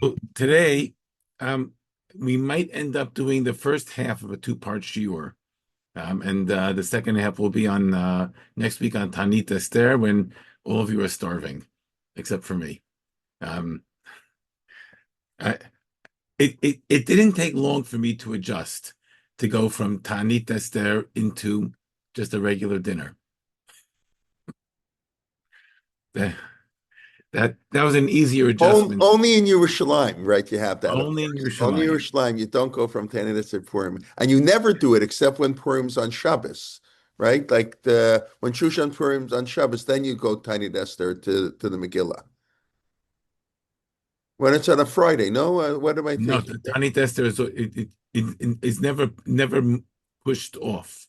So today, um, we might end up doing the first half of a two-part shiur, and the second half will be on next week on Tanit Esther when all of you are starving, except for me. Um, I, it didn't take long for me to adjust to go from Tanit Esther into just a regular dinner. That that was an easier adjustment. Only in Yerushalayim, right? You have that, of Only in course. Only Yerushalayim. Yerushalayim. You don't go from Tanit to Purim, and you never do it except when Purim's on Shabbos, right? Like the when Shushan Purim's on Shabbos, then you go Tiny Esther to the Megillah. When it's on a Friday, no. What am I No, thinking? the Tanit Esther is never pushed off.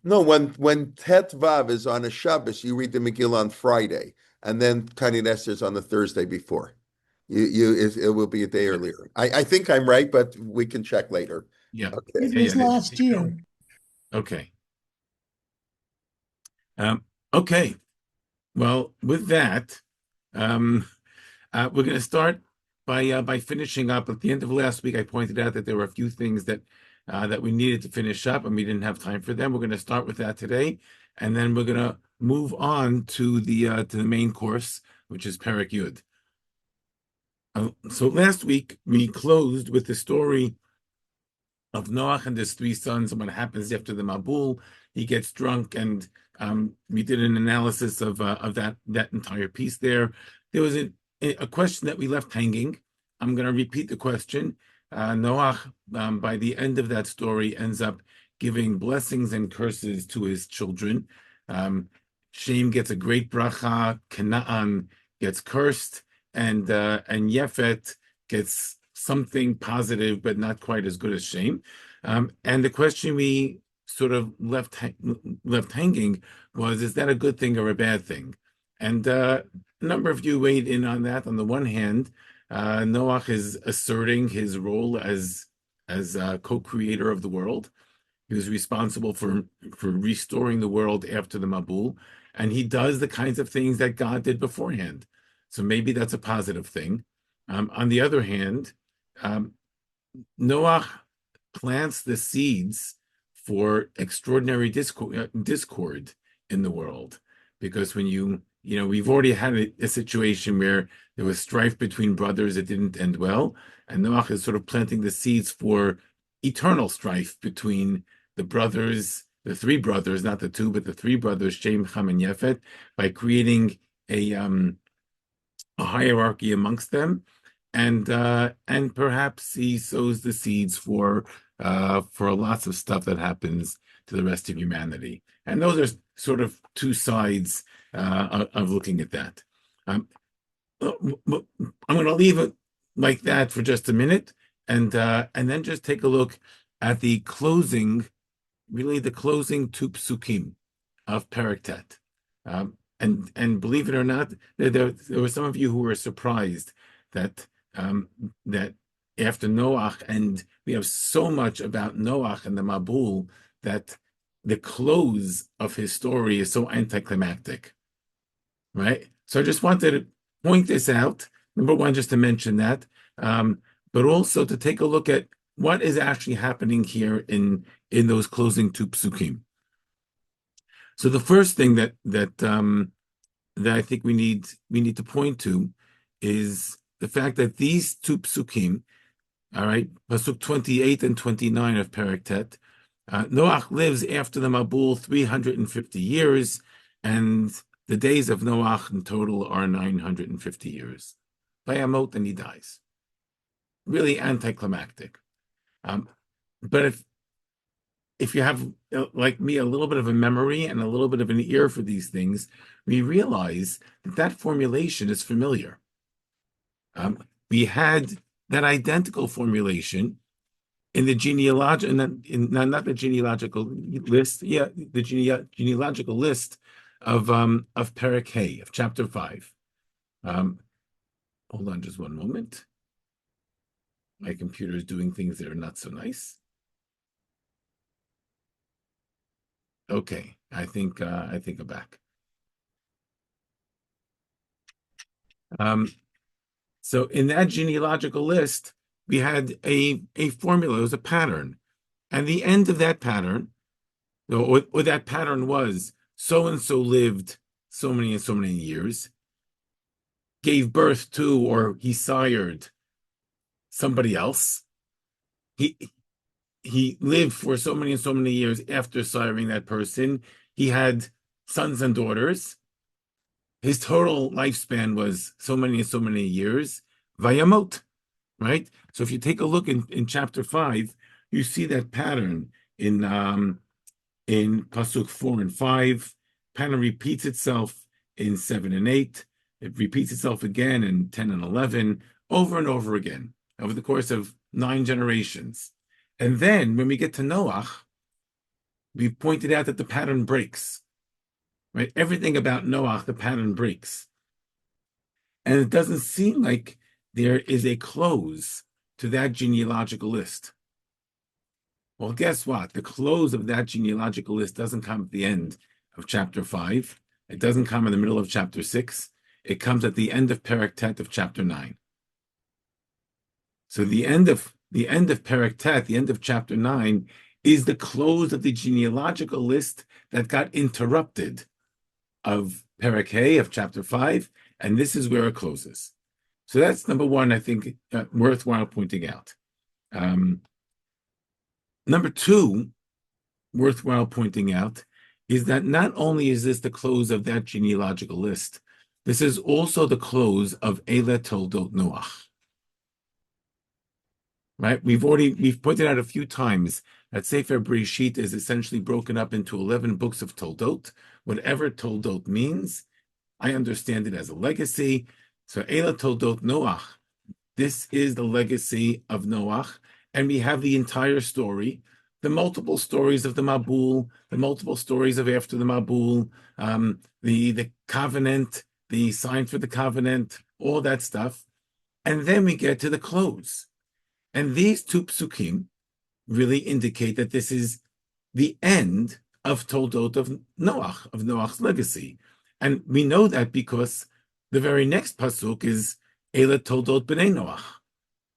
No, when Tet Vav is on a Shabbos, you read the Megillah on Friday, and then Tiny Esther's on the Thursday before. It will be a day Yes. earlier. I think I'm right, but we can check later. Yeah. Okay. It Yeah, yeah. was There last you go. year. Okay. Um, okay. Well, with that, um, we're going to start by finishing up. At the end of last week, I pointed out that there were a few things that we needed to finish up, and we didn't have time for them. We're going to start with that today, and then we're going to move on to the main course, which is Perek Yud. So last week we closed with the story of Noach and his three sons and what happens after the Mabul. He gets drunk, and we did an analysis of that entire piece there. There was a question that we left hanging. I'm going to repeat the question. Noach, by the end of that story, ends up giving blessings and curses to his children. Shem gets a great bracha. Canaan gets cursed, and Yefet gets something positive, but not quite as good as Shem. And the question we sort of left hanging was, is that a good thing or a bad thing? And a number of you weighed in on that. On the one hand, Noach is asserting his role as co-creator of the world. He was responsible for restoring the world after the Mabul, and he does the kinds of things that God did beforehand. So maybe that's a positive thing. On the other hand, um, Noach plants the seeds for extraordinary discord in the world, because when we've already had a situation where there was strife between brothers that didn't end well, and Noach is sort of planting the seeds for eternal strife between the brothers, the three brothers, not the two, but the three brothers, Shem, Ham, and Yefet, by creating a hierarchy amongst them, and perhaps he sows the seeds for lots of stuff that happens to the rest of humanity. And those are sort of two sides of looking at that. Um, I'm going to leave it like that for just a minute, and then just take a look at the closing, really the closing two psukim of Perek Tet. And believe it or not, there were some of you who were surprised that that after Noach, and we have so much about Noach and the Mabul, that the close of his story is so anticlimactic, right? So I just wanted to point this out. Number one, just to mention that, but also to take a look at what is actually happening here in those closing two psukim. So the first thing that I think we need to point to is the fact that these two psukim, all right, pasuk 28 and 29 of Perek Tet, Noach lives after the Mabul 350 years, and the days of Noach in total are 950 years. Bayamot, and he dies. Really anticlimactic. But if you have, like me, a little bit of a memory and a little bit of an ear for these things, we realize that formulation is familiar. We had that identical formulation in the genealogical, not the genealogical list, yeah, the genealogical list of Perek Hay, of chapter 5. Hold on just one moment. My computer is doing things that are not so nice. Okay, I think I'm back. So in that genealogical list, we had a formula, it was a pattern. And the end of that pattern, or that pattern was so and so lived so many and so many years, gave birth to, or he sired somebody else. He he lived for so many and so many years after siring that person. He had sons and daughters. His total lifespan was so many and so many years. Vayamot, right? So if you take a look in chapter 5, you see that pattern in Pasuk 4 and 5. Pattern repeats itself in 7 and 8. It repeats itself again in 10 and 11, over and over again, over the course of 9 generations. And then when we get to Noach, we pointed out that the pattern breaks, right? Everything about Noach, the pattern breaks. And it doesn't seem like there is a close to that genealogical list. Well, guess what? The close of that genealogical list doesn't come at the end of chapter 5. It doesn't come in the middle of chapter 6. It comes at the end of Perek Tet of chapter 9. So the end of Perek Tet, the end of chapter 9, is the close of the genealogical list that got interrupted of Perek Hey of chapter 5, and this is where it closes. So that's number one, I think, worthwhile pointing out. Number two, worthwhile pointing out, is that not only is this the close of that genealogical list, this is also the close of Eile Toldot Noach. Right? We've pointed out a few times that Sefer Breisheet is essentially broken up into 11 books of Toldot. Whatever Toldot means, I understand it as a legacy. So Eile Toldot Noach, this is the legacy of Noach, and we have the entire story, the multiple stories of the Mabul, the multiple stories of after the Mabul, the covenant, the sign for the covenant, all that stuff. And then we get to the close. And these two psukim really indicate that this is the end of Toldot of Noach, of Noach's legacy. And we know that because the very next pasuk is Eile Toldot B'nai Noach.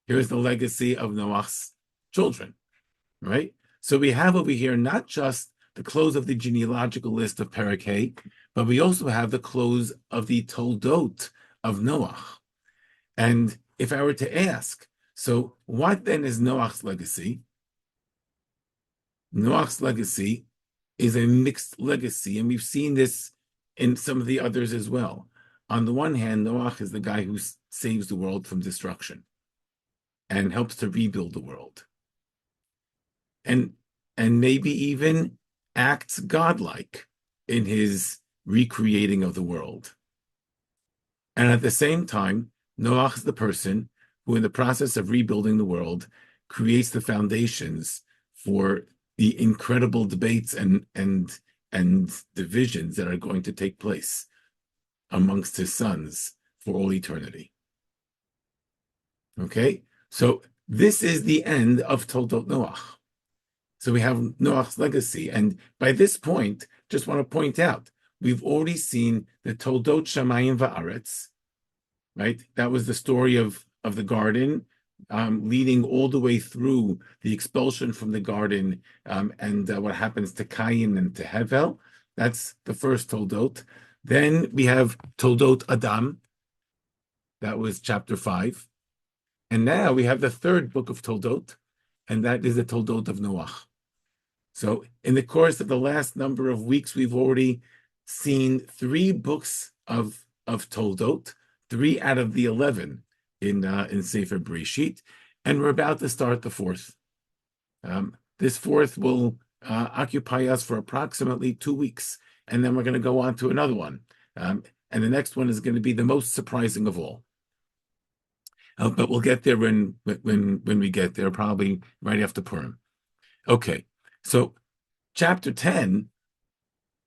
Here's the legacy of Noach's children, right? So we have over here not just the close of the genealogical list of Perek Hey, but we also have the close of the Toldot of Noach. And if I were to ask, so what then is Noach's legacy? Noach's legacy is a mixed legacy, and we've seen this in some of the others as well. On the one hand, Noach is the guy who saves the world from destruction and helps to rebuild the world. And maybe even acts godlike in his recreating of the world. And at the same time, Noach is the person who, in the process of rebuilding the world, creates the foundations for the incredible debates and divisions that are going to take place amongst his sons for all eternity. Okay, so this is the end of Toldot Noach. So we have Noach's legacy, and by this point, just want to point out, we've already seen the Toldot Shamayim Va'aretz, right? That was the story of the garden, leading all the way through the expulsion from the garden, and what happens to Cain and to Hevel. That's the first Toldot. Then we have Toldot Adam. That was chapter 5. And now we have the third book of Toldot, and that is the Toldot of Noach. So in the course of the last number of weeks, we've already seen 3 books of Toldot, 3 out of the 11 in Sefer Breisheet, and we're about to start the 4th. This 4th will occupy us for approximately 2 weeks, and then we're going to go on to another one. And the next one is going to be the most surprising of all. But we'll get there when we get there, probably right after Purim. Okay, so chapter 10.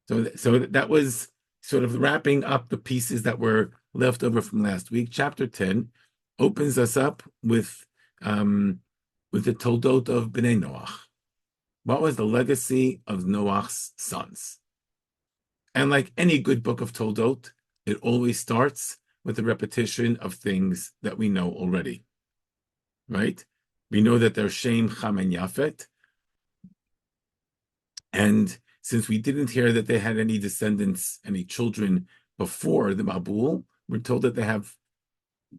So that was sort of wrapping up the pieces that were left over from last week. Chapter 10 opens us up with the Toldot of Bnei Noach. What was the legacy of Noach's sons? And like any good book of Toldot, it always starts with the repetition of things that we know already, right? We know that they're Shem, Cham, and Yafet. And since we didn't hear that they had any descendants, any children before the Mabul, we're told that they have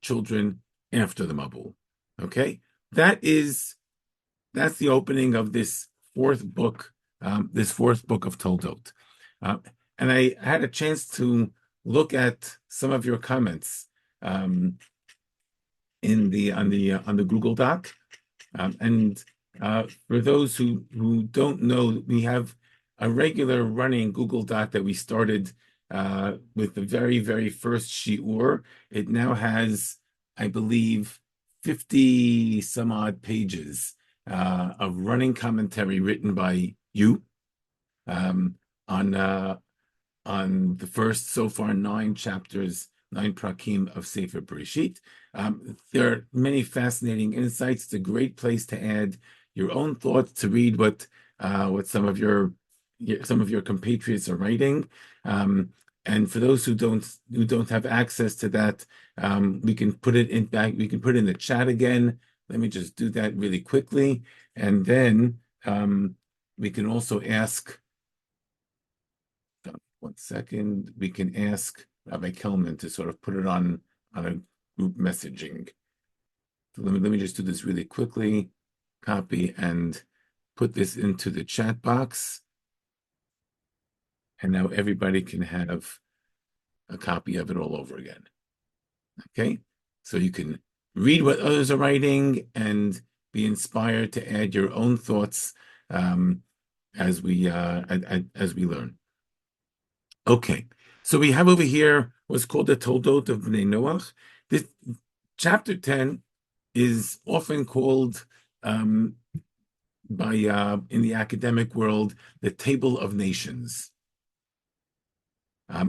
children after the Mabul. Okay? That's the opening of this fourth book of Toldot. And I had a chance to look at some of your comments on the Google Doc. And for those who don't know, we have a regular running Google Doc that we started with the very, very first shiur. It now has, I believe, 50 some odd pages of running commentary written by you on the first so far 9 chapters, 9 prakim of Sefer Breisheet. There are many fascinating insights. It's a great place to add your own thoughts, to read what some of your compatriots are writing. And for those who don't have access to that, we can put it in back. We can put it in the chat again. Let me just do that really quickly, and then we can also ask. One second, we can ask Rabbi Kelman to sort of put it on a group messaging. So let me just do this really quickly. Copy and put this into the chat box. And now everybody can have a copy of it all over again. Okay? So you can read what others are writing and be inspired to add your own thoughts as we learn. Okay, so we have over here what's called the Toldot of Bnei Noach. This chapter 10 is often called in the academic world the Table of Nations.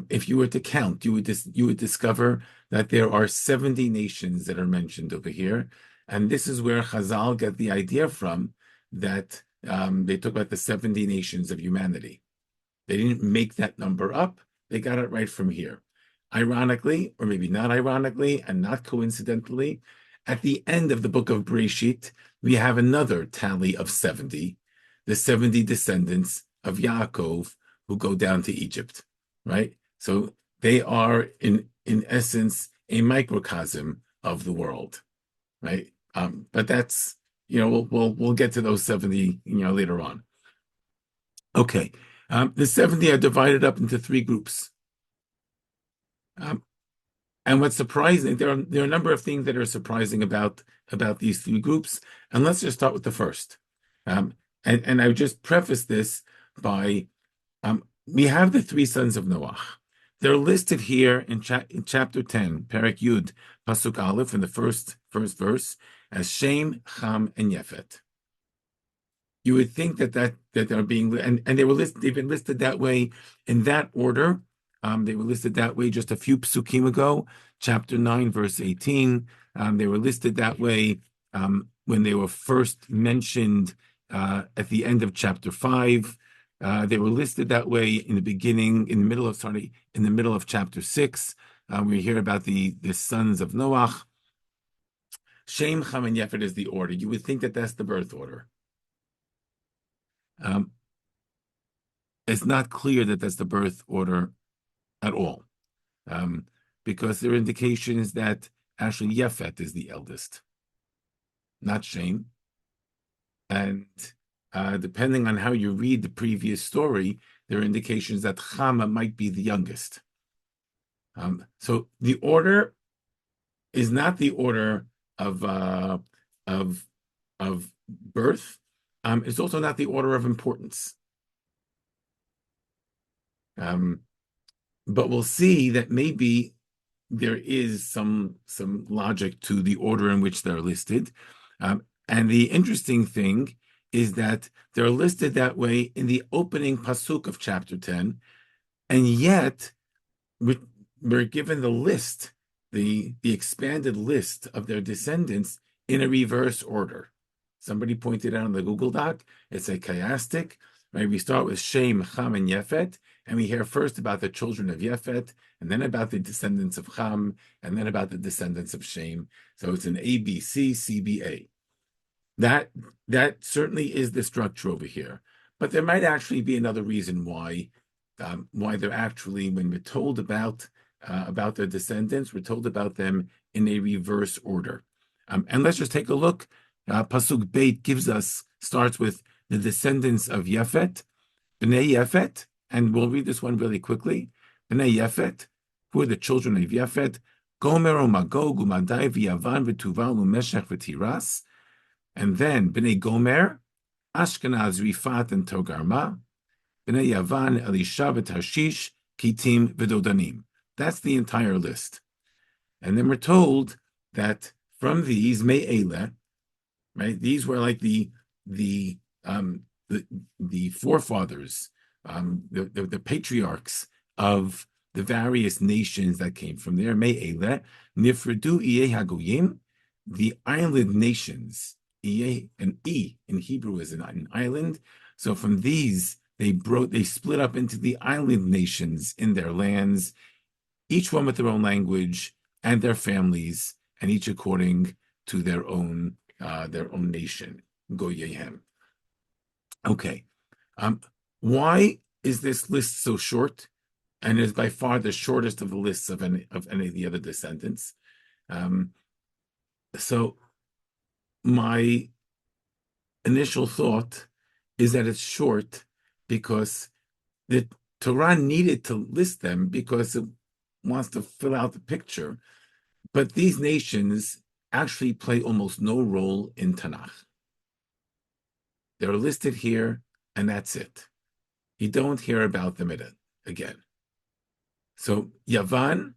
If you were to count, you would discover that there are 70 nations that are mentioned over here, and this is where Chazal got the idea from that they talk about the 70 nations of humanity. They didn't make that number up. They got it right from here. Ironically, or maybe not ironically, and not coincidentally, at the end of the book of Breisheet, we have another tally of 70, the 70 descendants of Yaakov who go down to Egypt, right? So they are, in essence, a microcosm of the world, right? But that's, we'll get to those 70, later on. Okay. The 70 are divided up into 3 groups. And what's surprising, there are a number of things that are surprising about these 3 groups. And let's just start with the first. And I would just preface this by, we have the 3 sons of Noach. They're listed here in chapter 10, Perek Yud, Pasuk Aleph, in the first verse, as Shem, Cham, and Yefet. You would think that they're being, and they've been listed that way in that order. They were listed that way just a few psukim ago, chapter 9, verse 18. They were listed that way when they were first mentioned at the end of chapter 5. They were listed that way in the middle of chapter 6. We hear about the sons of Noach. Shem, Cham, and Yefet is the order. You would think that that's the birth order. It's not clear that that's the birth order at all, because there are indications that actually Yefet is the eldest, not Shem. And depending on how you read the previous story, there are indications that Chama might be the youngest. So the order is not the order of birth. It's also not the order of importance. But we'll see that maybe there is some logic to the order in which they're listed. And the interesting thing is that they're listed that way in the opening pasuk of chapter 10, and yet we're given the list, the expanded list of their descendants in a reverse order. Somebody pointed out on the Google Doc, it's a chiastic, right? We start with Shem, Cham, and Yefet, And we hear first about the children of Yefet, and then about the descendants of Ham, and then about the descendants of Shem. So it's an A, B, C, C, B, A. That certainly is the structure over here. But there might actually be another reason why they're actually, when we're told about their descendants, we're told about them in a reverse order. And let's just take a look. Pasuk Beit starts with the descendants of Yefet, Bnei Yefet, and we'll read this one really quickly. Bnei Yefet, who are the children of Yefet, Gomer, Magog, Umadai, V'Yavan, V'Tuval, Umeshech, V'Tiras. And then Bnei Gomer, Ashkenaz, Rifat, and Togarma. Bnei Yavan, Elisha, V'Tarshish, Kitim, V'Dodanim. That's the entire list. And then we're told that from these, Me'ele, right? These were like the forefathers, the patriarchs of the various nations that came from there. Me'ele, Nifredu Iye Hagoyim, the island nations. Iye, an E in Hebrew is an island. So from these, they split up into the island nations in their lands, each one with their own language and their families, and each according to their own nation. Goyehem. Okay. Why is this list so short? And is by far the shortest of the lists of any of the other descendants. So my initial thought is that it's short because the Torah needed to list them because it wants to fill out the picture. But these nations actually play almost no role in Tanakh. They're listed here, and that's it. You don't hear about them again. So Yavan,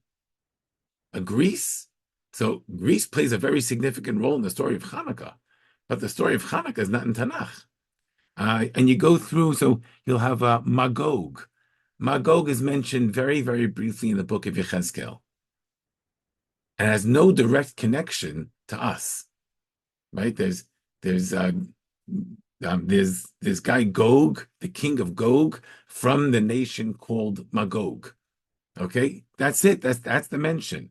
Greece. So Greece plays a very significant role in the story of Hanukkah, but the story of Hanukkah is not in Tanakh. And you go through, so you'll have Magog. Magog is mentioned very, very briefly in the book of Yechezkel. It has no direct connection to us, right? There's guy Gog, the king of Gog, from the nation called Magog. Okay, that's it. That's the mention.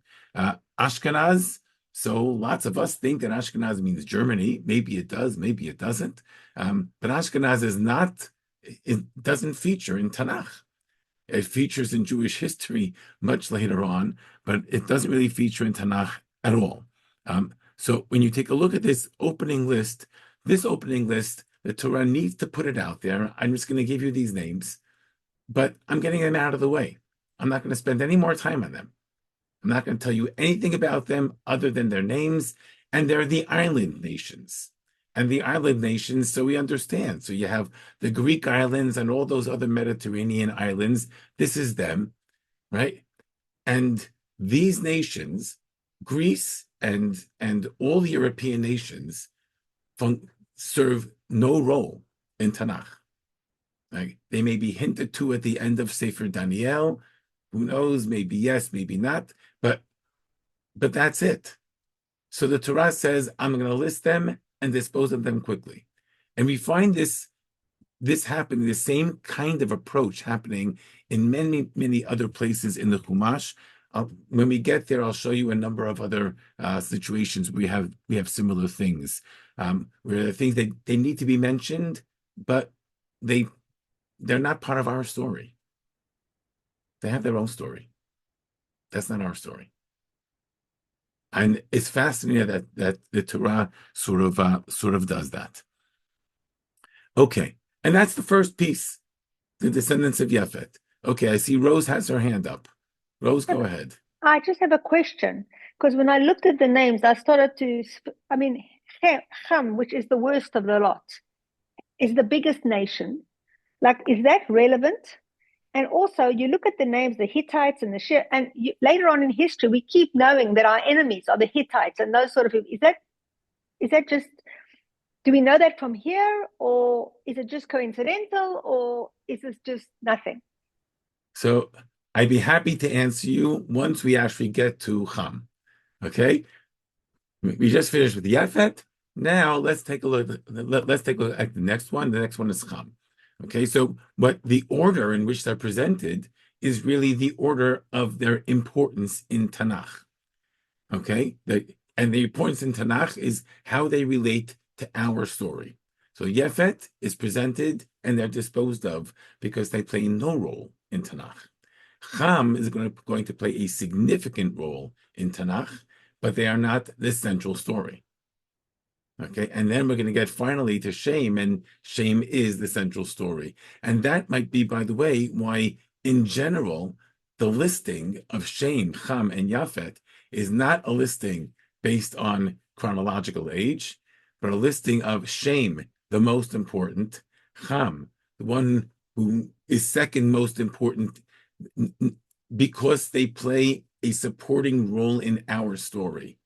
Ashkenaz. So lots of us think that Ashkenaz means Germany. Maybe it does. Maybe it doesn't. But Ashkenaz is not. It doesn't feature in Tanakh. It features in Jewish history much later on, but it doesn't really feature in Tanakh at all. So when you take a look at this opening list, the Torah needs to put it out there. I'm just going to give you these names, but I'm getting them out of the way. I'm not going to spend any more time on them. I'm not going to tell you anything about them other than their names, and they're the island nations. And the island nations, so we understand. So you have the Greek islands and all those other Mediterranean islands. This is them, right? And these nations, Greece and all the European nations, serve no role in Tanakh. Right? They may be hinted to at the end of Sefer Daniel. Who knows? Maybe yes, maybe not. But that's it. So the Torah says, I'm going to list them and dispose of them quickly. And we find this happening, the same kind of approach happening in many, many other places in the Chumash. When we get there, I'll show you a number of other situations where we have similar things, where the things they need to be mentioned, but they're not part of our story. They have their own story. That's not our story. And it's fascinating that the Torah sort of does that. Okay, and that's the first piece, the descendants of Yefet. Okay, I see Rose has her hand up. Rose, go ahead. I just have a question because when I looked at the names, I started to. Ham, which is the worst of the lot, is the biggest nation. Like, is that relevant? And also, you look at the names, the Hittites and later on in history, we keep knowing that our enemies are the Hittites and those sort of people. Is that just, do we know that from here, or is it just coincidental, or is this just nothing? So I'd be happy to answer you once we actually get to Ham. Okay? We just finished with Yefet. Now let's take a look. Let's take a look at the next one. The next one is Ham. Okay, so what the order in which they're presented is really the order of their importance in Tanakh. Okay, and the importance in Tanakh is how they relate to our story. So Yefet is presented and they're disposed of because they play no role in Tanakh. Cham is going to play a significant role in Tanakh, but they are not the central story. Okay, and then we're going to get finally to Shem, and Shem is the central story. And that might be, by the way, why in general, the listing of Shem, Cham, and Yafet is not a listing based on chronological age, but a listing of Shem, the most important, Cham, the one who is second most important, because they play a supporting role in our story.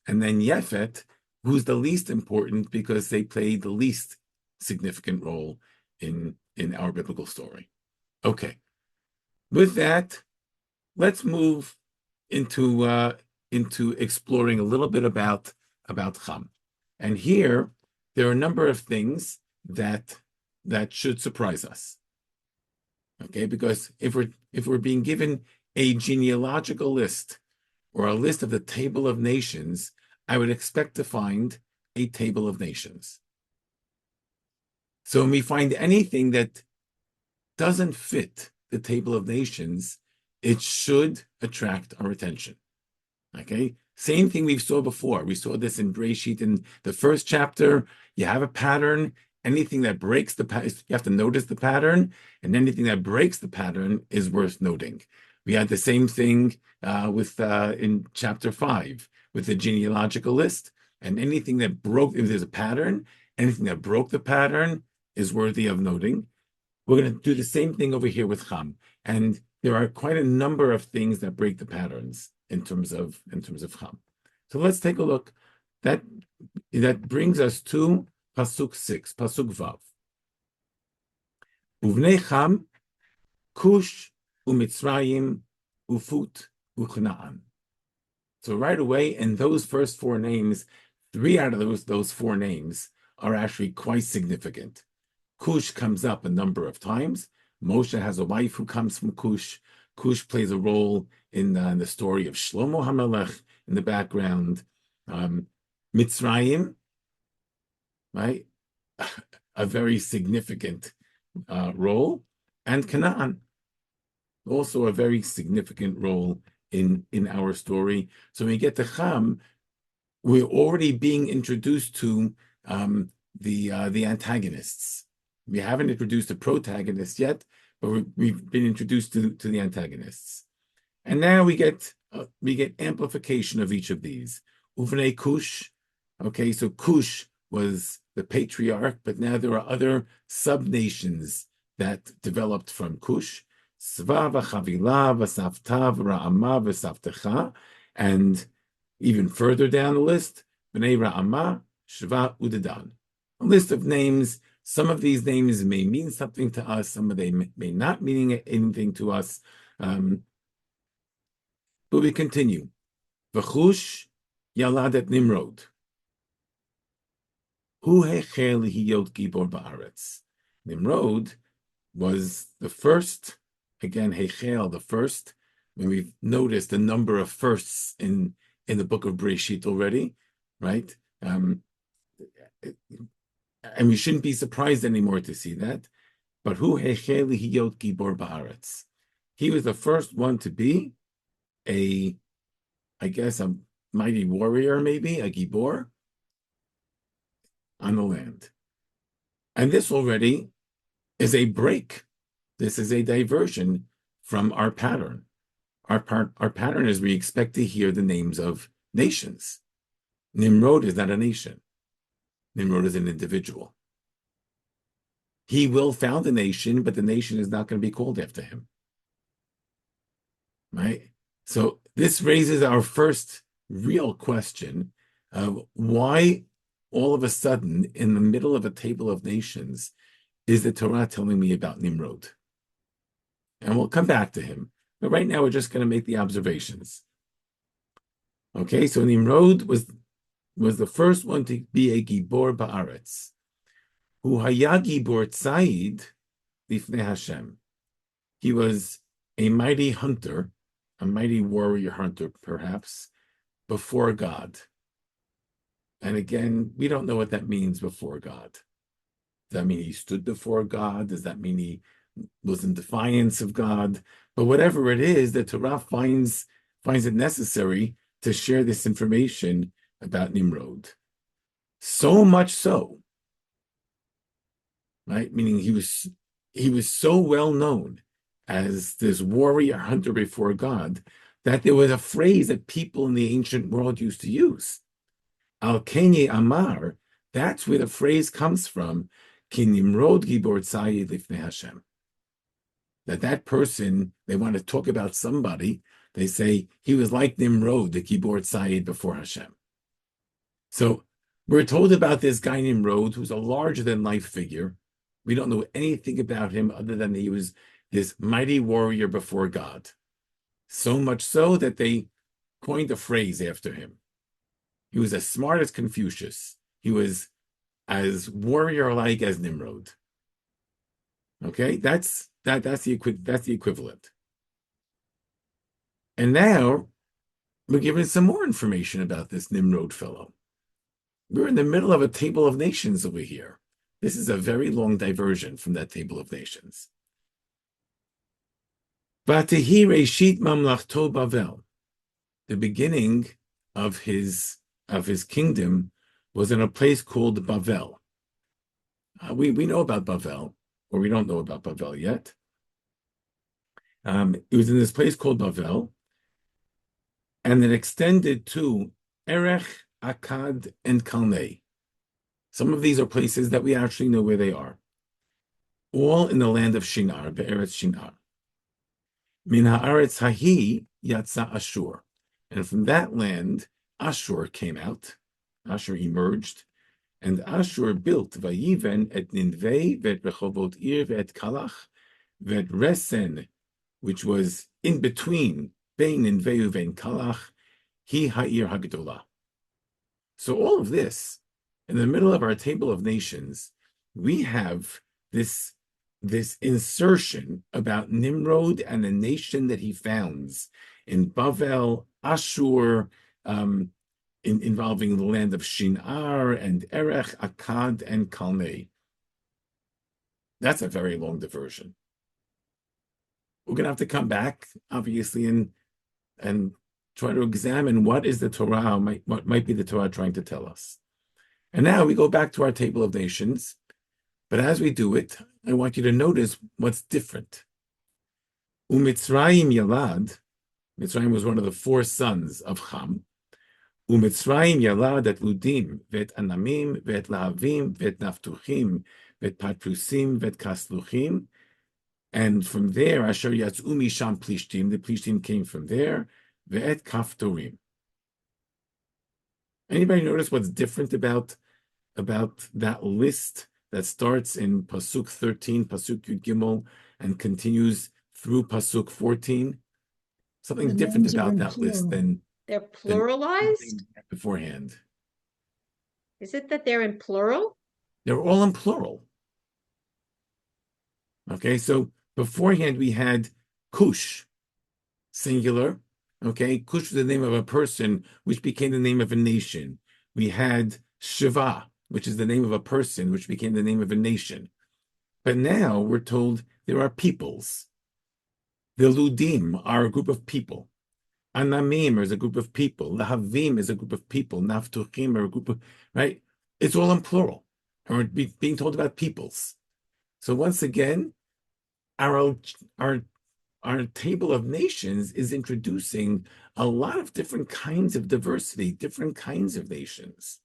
And then Yefet, who's the least important because they play the least significant role in our biblical story. Okay. With that, let's move into exploring a little bit about Cham. And here there are a number of things that should surprise us. Okay, because if we're being given a genealogical list or a list of the table of nations, I would expect to find a table of nations. So when we find anything that doesn't fit the table of nations, it should attract our attention. Okay? Same thing we saw before. We saw this in Breisheet in the first chapter. You have a pattern. Anything that breaks the pattern, you have to notice the pattern, and anything that breaks the pattern is worth noting. We had the same thing with in chapter 5 with the genealogical list, and anything that broke, if there's a pattern, anything that broke the pattern is worthy of noting. We're going to do the same thing over here with Cham, and there are quite a number of things that break the patterns in terms of Cham. So let's take a look. That brings us to Pasuk 6, Pasuk Vav. Uvnei Cham, Kush, Umitzrayim, Ufut, Uchnaan. So right away, in those first four names, 3 out of those 4 names are actually quite significant. Cush comes up a number of times. Moshe has a wife who comes from Cush. Cush plays a role in the story of Shlomo HaMelech in the background. Mitzrayim, right? A very significant role. And Canaan, also a very significant role in our story. So when we get to Cham, we're already being introduced to the antagonists. We haven't introduced the protagonists yet, but we've been introduced to the antagonists. And now we get amplification of each of these. Uvnei Kush, okay, so Kush was the patriarch, but now there are other sub-nations that developed from Kush. Sva v'chavila v'savta v'ra'ama v'savtecha, and even further down the list, Bnei Ra'ama, Shva Udedan. A list of names. Some of these names may mean something to us. Some of them may not mean anything to us. But we continue. V'chush Yaladet Nimrod. Hu hechel hiyot gibor ba'aretz. Nimrod was the first, again, hechel, the first. When we've noticed a number of firsts in the book of Breisheet already, right? And we shouldn't be surprised anymore to see that. But hu hechel hiyot gibor ba'aretz. He was the first one to be a mighty warrior, maybe, a gibor, on the land. And this already is a break. This is a diversion from our pattern. Our pattern is we expect to hear the names of nations. Nimrod is not a nation. Nimrod is an individual. He will found a nation, but the nation is not going to be called after him. Right? So this raises our first real question of why all of a sudden, in the middle of a table of nations, is the Torah telling me about Nimrod? And we'll come back to him. But right now, we're just going to make the observations. Okay, so Nimrod was the first one to be a Gibor Ba'aretz. Hu haya Gibor Tzayid lifnei Hashem. He was a mighty hunter, a mighty warrior hunter, perhaps, before God. And again, we don't know what that means, before God. Does that mean he stood before God? Does that mean he was in defiance of God? But whatever it is, the Torah finds it necessary to share this information about Nimrod. So much so, right? Meaning he was so well known as this warrior hunter before God that there was a phrase that people in the ancient world used to use. Al Kenye Amar, that's where the phrase comes from, Ki Nimrod Gibor Tzayid Lifnei Hashem. That person, they want to talk about somebody, they say he was like Nimrod, the Gibor Tzayid before Hashem. So we're told about this guy Nimrod, who's a larger-than-life figure. We don't know anything about him other than he was this mighty warrior before God. So much so that they coined a phrase after him. He was as smart as Confucius. He was as warrior-like as Nimrod. Okay, that's the equivalent. And now we're given some more information about this Nimrod fellow. We're in the middle of a table of nations over here. This is a very long diversion from that table of nations. V'atehi Reishit Mamlachto Bavel. The beginning of his kingdom was in a place called Bavel. We know about Bavel, or we don't know about Bavel yet. It was in this place called Bavel, and it extended to Erech, Akkad, and Kalnei. Some of these are places that we actually know where they are. All in the land of Shinar, Be'eretz Shinar. Min ha'aretz hahi yatsa Ashur. And from that land, Ashur came out. Ashur emerged. And Ashur built Vayiven et Ninvei vet Rechovot Ir vet Kalach vet Resen, which was in between Bein Ninvei uvein Kalach, Hi Ha'ir Hagdolah. So all of this, in the middle of our table of nations, we have this insertion about Nimrod and the nation that he founds in Bavel, Ashur, involving the land of Shinar and Erech, Akkad, and Kalnei. That's a very long diversion. We're going to have to come back, obviously, and try to examine what is the Torah, what might be the Torah trying to tell us. And now we go back to our table of nations. But as we do it, I want you to notice what's different. Umitzrayim Yalad, Mitzrayim was one of the four sons of Ham. Umitzrayim Yalad et Ludim, vet Anamim, vet Lahavim, vet Naftuchim, vet Patrusim, vet Kasluchim. And from there, Asher Yatzu Misham Plishtim, the Plishtim came from there, vet Kaftorim. Anybody notice what's different about that list that starts in Pasuk 13, Pasuk Yud Gimel, and continues through Pasuk 14? Something different about that list than they're pluralized beforehand. Is it that they're in plural? They're all in plural. Okay, so beforehand we had Cush, singular. Okay, Cush was the name of a person, which became the name of a nation. We had Shiva, which is the name of a person, which became the name of a nation. But now we're told there are peoples. The Ludim are a group of people. Anamim is a group of people. Lahavim is a group of people. Naftuchim are a group of, right? It's all in plural. And we're being told about peoples. So once again, our table of nations is introducing a lot of different kinds of diversity, different kinds of nations.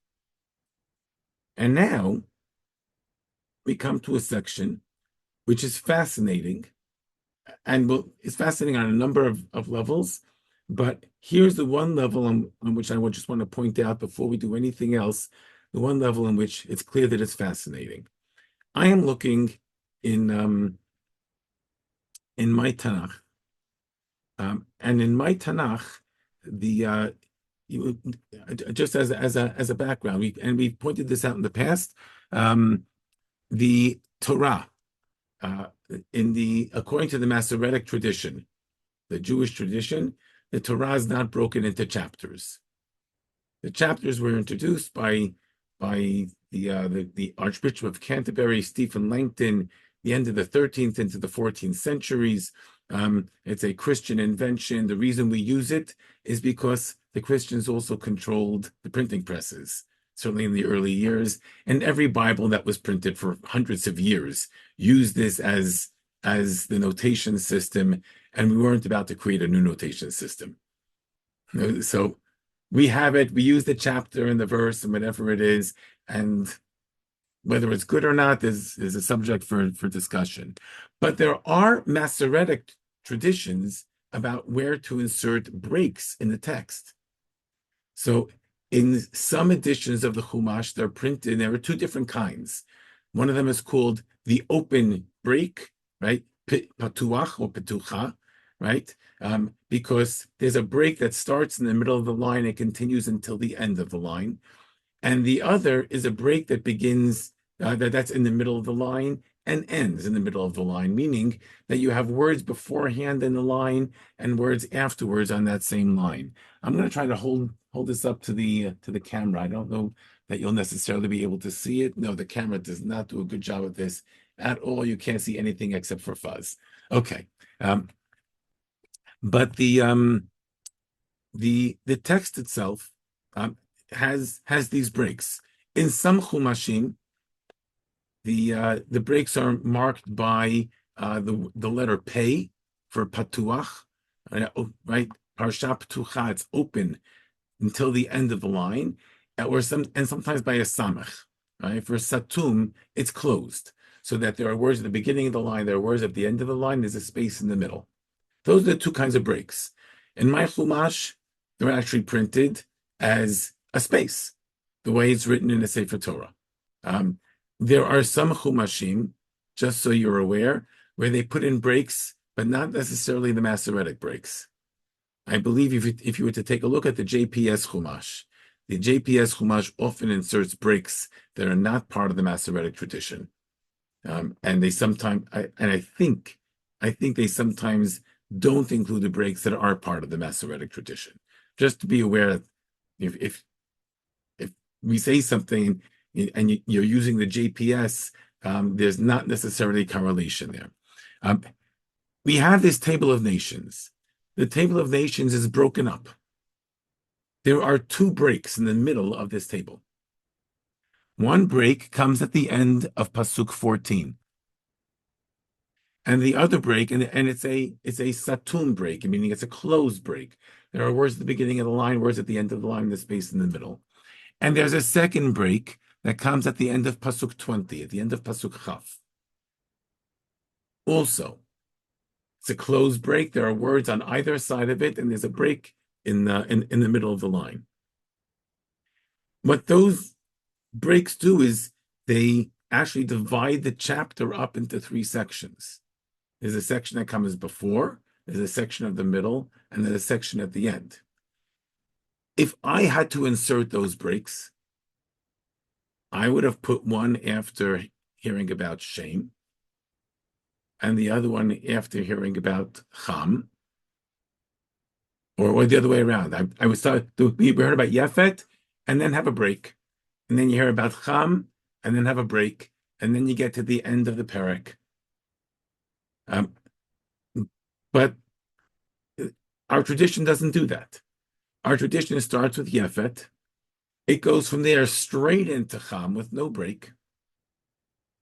And now we come to a section which is fascinating, and it's fascinating on a number of levels, but here's the one level on which I just want to point out before we do anything else, the one level in which it's clear that it's fascinating. I am looking in my Tanakh, and in my Tanakh, just as a background, we've pointed this out in the past, the Torah according to the Masoretic tradition, the Jewish tradition, the Torah is not broken into chapters. The chapters were introduced by the Archbishop of Canterbury, Stephen Langton, the end of the 13th into the 14th centuries. It's a Christian invention. The reason we use it is because the Christians also controlled the printing presses, certainly in the early years. And every Bible that was printed for hundreds of years used this as the notation system, and we weren't about to create a new notation system. So we have it, we use the chapter and the verse and whatever it is, and whether it's good or not is a subject for discussion. But there are Masoretic traditions about where to insert breaks in the text. So in some editions of the Chumash, they're printed, there are two different kinds. One of them is called the open break, right? Patuach or petucha, right? Because there's a break that starts in the middle of the line and continues until the end of the line. And the other is a break that begins, that's in the middle of the line and ends in the middle of the line, meaning that you have words beforehand in the line and words afterwards on that same line. I'm going to try to hold this up to the camera. I don't know that you'll necessarily be able to see it. No, the camera does not do a good job of this at all. You can't see anything except for fuzz. Okay. But the text itself has these breaks. In some chumashim, the breaks are marked by the letter pei for patuach, right? Parsha ptucha, it's open until the end of the line, and sometimes by a samach, right? For satum, it's closed, so that there are words at the beginning of the line, there are words at the end of the line, there's a space in the middle. Those are the two kinds of breaks. In my chumash, they're actually printed as a space, the way it's written in the Sefer Torah. There are some chumashim, just so you're aware, where they put in breaks, but not necessarily the Masoretic breaks. I believe if you were to take a look at the JPS chumash, the JPS chumash often inserts breaks that are not part of the Masoretic tradition, and they sometimes, I think they sometimes don't include the breaks that are part of the Masoretic tradition. Just to be aware, if we say something and you're using the JPS, there's not necessarily correlation there. We have this table of nations. The table of nations is broken up. There are two breaks in the middle of this table. One break comes at the end of Pasuk 14. And the other break, and it's a satum break, meaning it's a closed break. There are words at the beginning of the line, words at the end of the line, the space in the middle. And there's a second break that comes at the end of Pasuk 20, at the end of Pasuk Chaf. Also, it's a closed break. There are words on either side of it, and there's a break in the middle of the line. What those breaks do is they actually divide the chapter up into three sections. There's a section that comes before, there's a section of the middle, and then a section at the end. If I had to insert those breaks, I would have put one after hearing about shame, and the other one after hearing about cham, or the other way around. I would start, we heard about yefet, and then have a break, and then you hear about cham, and then have a break, and then you get to the end of the parak. But our tradition doesn't do that. Our tradition starts with yefet. It goes from there straight into cham with no break.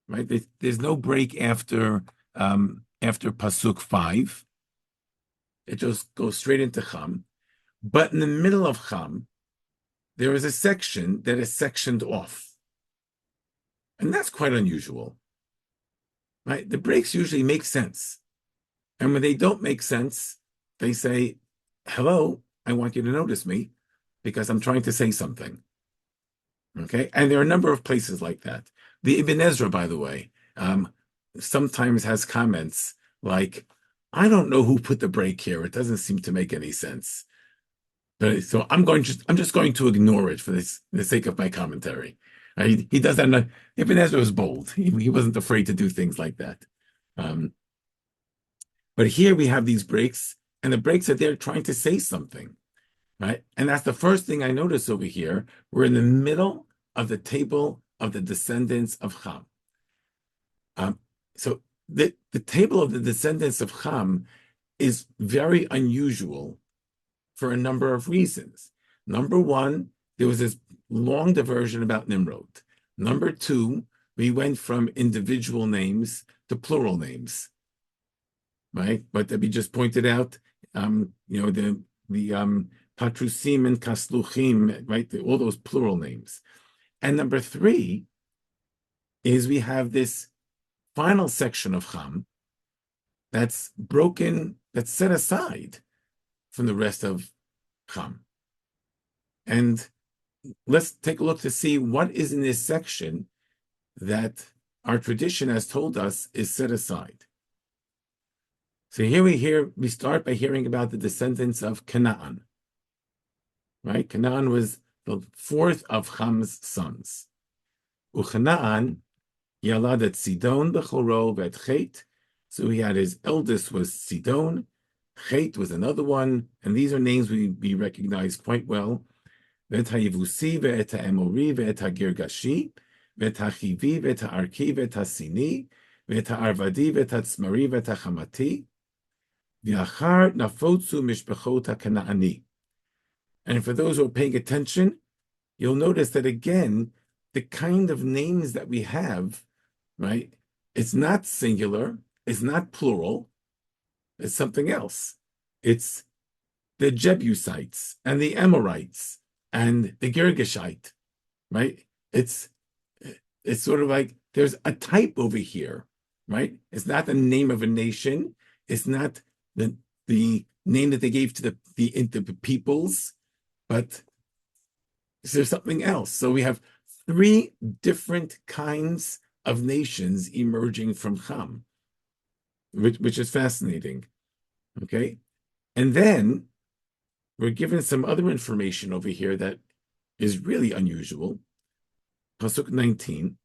Right? There's no break after pasuk 5. It just goes straight into cham. But in the middle of cham, there is a section that is sectioned off, and that's quite unusual. Right? The breaks usually make sense, and when they don't make sense, they say, "Hello, I want you to notice me because I'm trying to say something." Okay, and there are a number of places like that. The Ibn Ezra, by the way, sometimes has comments like, "I don't know who put the break here. It doesn't seem to make any sense." But so I'm just going to ignore it for the sake of my commentary. He does that. Ibn Ezra was bold. He wasn't afraid to do things like that. But here we have these breaks, and the breaks are there trying to say something, right? And that's the first thing I notice over here. We're in the middle of the table of the descendants of Ham. So the table of the descendants of Ham is very unusual for a number of reasons. Number one, there was this long diversion about Nimrod. Number two, we went from individual names to plural names, right? But we just pointed out, the Patrusim and Kasluchim, right? All those plural names. And number three is we have this final section of Ham that's broken, that's set aside from the rest of Ham. And let's take a look to see what is in this section that our tradition has told us is set aside. So here we start by hearing about the descendants of Canaan. Right? Canaan was the fourth of Ham's sons. Uchanaan yalad et Sidon b'choro v'et Chet. So he had his eldest was Sidon. Chet was another one. And these are names we recognize quite well. V'et haYevusi v'et haEmori v'et haGirgashi v'et haChivi v'et haArki v'et haSini v'et haArvadi v'et haTzmari v'et haChamati v'achar nafotzu mishpachot haKanaani. And for those who are paying attention, you'll notice that again, the kind of names that we have, right? It's not singular, it's not plural, it's something else. It's the Jebusites and the Amorites and the Girgashite, right? It's sort of like there's a type over here, right? It's not the name of a nation. It's not the name that they gave to the peoples, but there's something else. So we have three different kinds of nations emerging from Ham, which is fascinating. Okay, and then we're given some other information over here that is really unusual. Pasuk 19,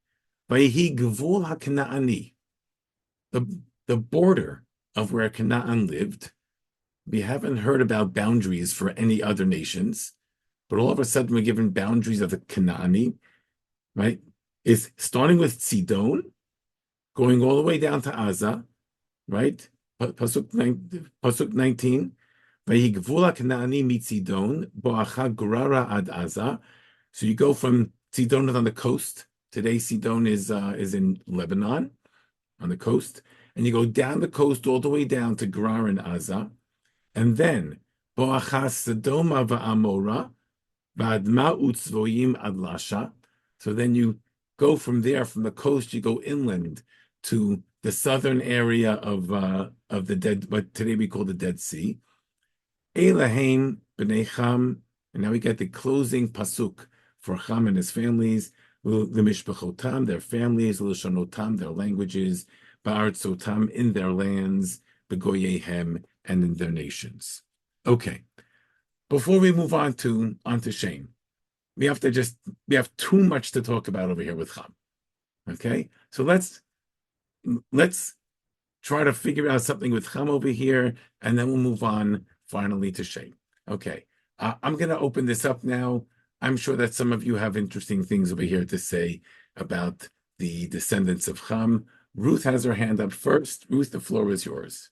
Vayehi Gvul HaKanaani, the border of where Canaan lived. We haven't heard about boundaries for any other nations, but all of a sudden we're given boundaries of the Canaani, right? Is starting with Sidon, going all the way down to Aza, right? Pasuk 19, Vayigvula Kanaani mitzidon bo'acha grara ad Aza. So you go from Sidon is on the coast. Today Sidon is in Lebanon, on the coast, and you go down the coast all the way down to Gerar and Aza, and then bo'acha Sodoma va'amora va'adma utzvoyim ad Lasha. So then you go from there, from the coast, you go inland to the southern area of the dead, what today we call the Dead Sea. Elahain b'nei Cham, and now we get the closing pasuk for Cham and his families, l'mishpachotam, their families, l'shonotam, their languages, ba'artzotam, in their lands, b'goyehem, and in their nations. Okay, before we move on to Shem, we have too much to talk about over here with Cham. Okay, so let's try to figure out something with Cham over here, and then we'll move on finally to Shem. Okay, I'm going to open this up now. I'm sure that some of you have interesting things over here to say about the descendants of Cham. Ruth has her hand up first. Ruth, the floor is yours.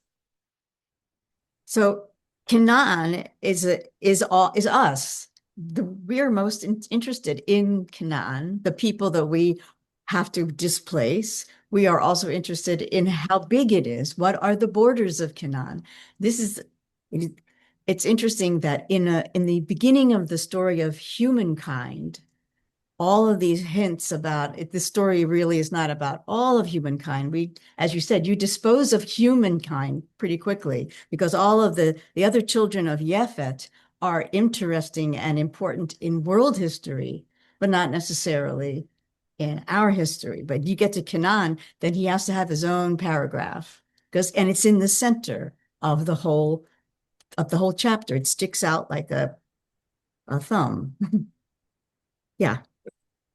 So Canaan is us. We are most interested in Canaan, the people that we have to displace. We are also interested in how big it is. What are the borders of Canaan? It's interesting that in the beginning of the story of humankind, all of these hints about it, the story really is not about all of humankind. As you said, you dispose of humankind pretty quickly because all of the other children of Yefet are interesting and important in world history, but not necessarily in our history. But you get to Canaan, then he has to have his own paragraph and it's in the center of the whole chapter. It sticks out like a thumb. Yeah.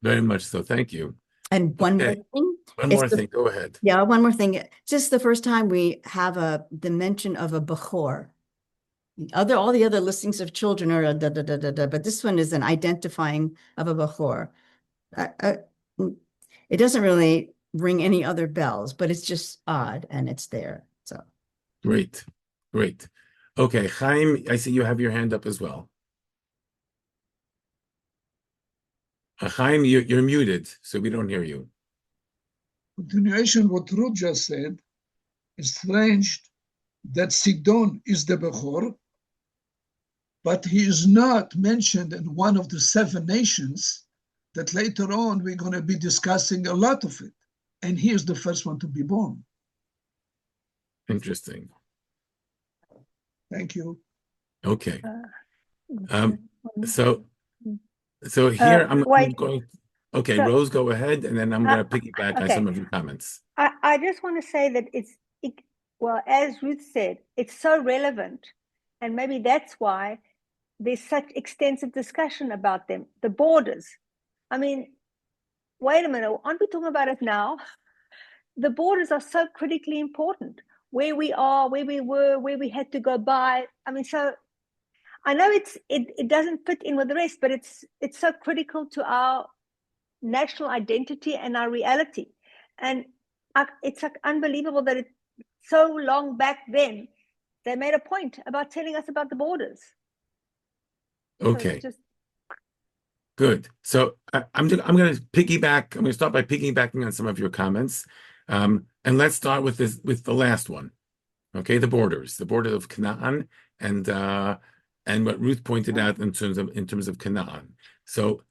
Very much so. Thank you. And one more Okay. thing. One It's more the- thing. Go ahead. Yeah, one more thing. Just the first time we have the mention of a Bechor. All the other listings of children are a da da da da da, but this one is an identifying of a Bechor. It doesn't really ring any other bells, but it's just odd and it's there. So Great. Great. Okay, Chaim, I see you have your hand up as well. Chaim, you're muted, so we don't hear you. Continuation what Ruth just said, is strange that Sidon is the Bechor, but he is not mentioned in one of the 7 nations that later on we're going to be discussing a lot of it. And he is the first one to be born. Interesting. Thank you. Okay. Okay. So here I'm wait. going. Okay, So- Rose, go ahead, and then I'm going to piggyback on okay. some of your comments. I just want to say that well, as Ruth said, it's so relevant. And maybe that's why there's such extensive discussion about them, the borders. I mean, wait a minute, aren't we talking about it now? The borders are so critically important. Where we are, where we were, where we had to go by. I mean, so I know it doesn't fit in with the rest, but it's so critical to our national identity and our reality. And it's like unbelievable that it's so long back then they made a point about telling us about the borders. Okay. So Good. So I'm going to piggyback. I'm going to start by piggybacking on some of your comments, and let's start with the last one. Okay, the borders of Canaan, and what Ruth pointed out in terms of Canaan. So